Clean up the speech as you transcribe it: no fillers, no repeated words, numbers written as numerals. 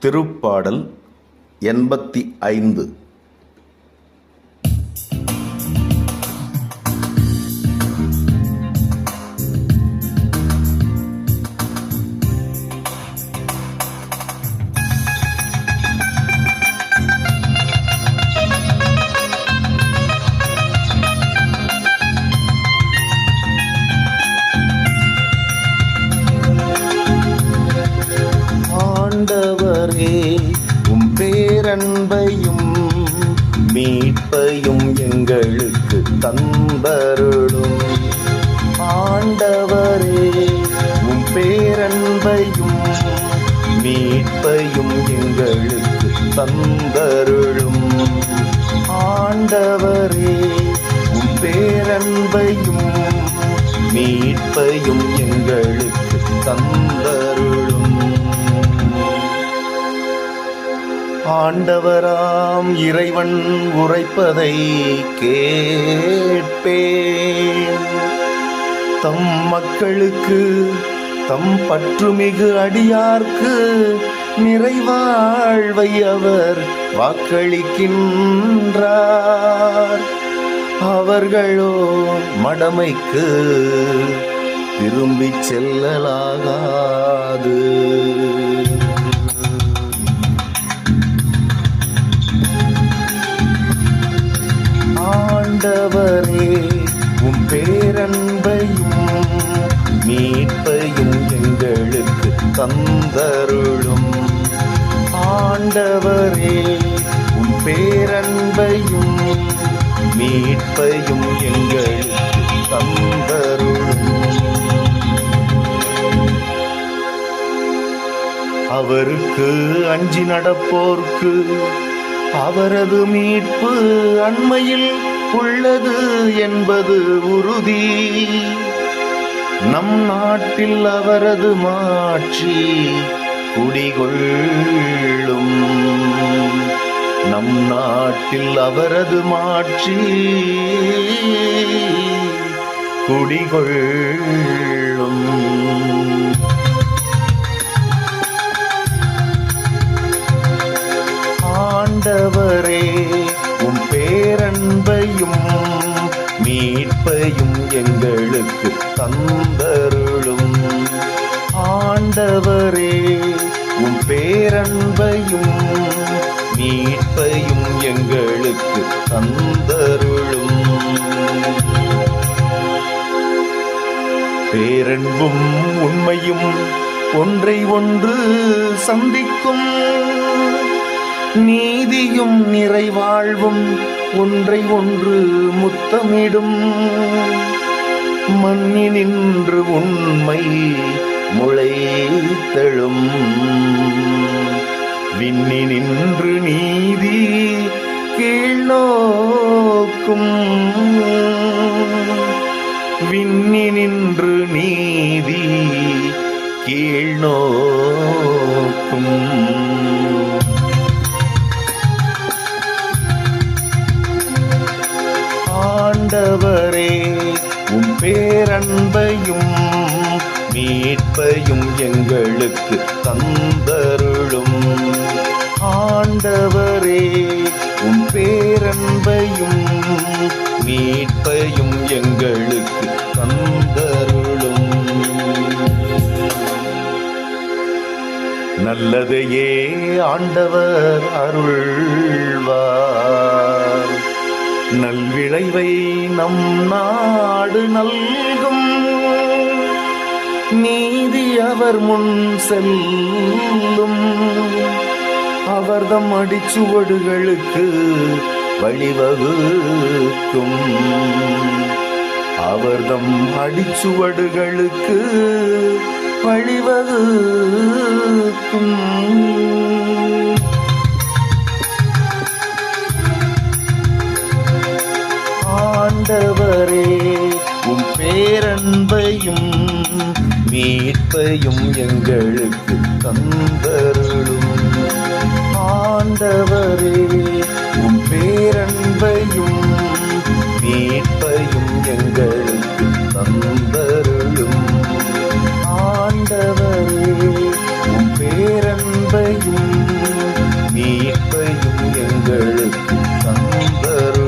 திருப்பாடல் 85. ஆண்டவரே, உம் பேரன்பையும் மீட்பையும் எங்களுக்கு தந்தருளும். ஆண்டவரே, உம் பேரன்பையும் மீட்பையும் எங்களுக்கு தந்தருளும். ஆண்டவரே, உம் பேரன்பையும் மீட்பையும் எங்களுக்கு தந்தருளும். ஆண்டவராம் இறைவன் உரைப்பதை கேட்பேன். தம் மக்களுக்கு, தம் பற்றுமிகு அடியார்க்கு நிறைவாழ்வை அவர் வாக்களிக்கின்றார். அவர்களோ மடமைக்கு திரும்பிச் செல்லலாகாது. ஆண்டவரே, உம் பேரன்பையும் மீட்பையும் எங்களுக்கு தந்தருளும். ஆண்டவரே, உம் பேரன்பையும் மீட்பையும் எங்களுக்கு தந்தருளும். அவருக்கு அஞ்சி நடப்போர்க்கு அவரது மீட்பு அண்மையில் உள்ளது என்பது உறுதி. நம் நாட்டில் அவரது மாட்சி குடிகொள்ளும். நம் நாட்டில் அவரது மாட்சி குடிகொள்ளும். ஆண்டவரே, உம் பேரன்பையும் மீட்பையும் எங்களுக்கு தந்தருளும். ஆண்டவரே, உம் பேரன்பையும் மீட்பையும் எங்களுக்கு தந்தருளும். பேரன்பும் உண்மையும் ஒன்றை ஒன்று சந்திக்கும். நீதியும் நிறைவாழ்வும் ஒன்றை ஒன்று முத்தமிடும். மண்ணினின்று உண்மை முளைத்தெழும். விண்ணினின்று நீதி கீழ்நோக்கும். விண்ணினின்று நீதி கீழ்நோக்கும். ஆண்டவரே, உம் பேரன்பையும் மீட்பையும் எங்களுக்கு தந்தருளும். ஆண்டவரே, உம் பேரன்பையும் மீட்பையும் எங்களுக்கு தந்தருளும். நல்லதையே ஆண்டவர் அருள்வார். நல்விளைவை நம் நாடு நல்கும். நீதி அவர் முன் செல்லும். அவர்தம் அடிச்சுவடுகளுக்கு வழிவகுக்கும். அவர்தம் அடிச்சுவடுகளுக்கு வழிவகுக்கும். ஆண்டவரே, உம் பேரன்பையும் மீட்பையும் எங்களுக்கு தந்தருளும். ஆண்டவரே, உம் பேரன்பையும் மீட்பையும் எங்களுக்கு தந்தருளும். ஆண்டவரே, உம் பேரன்பையும் எங்களுக்கு தந்தருளும்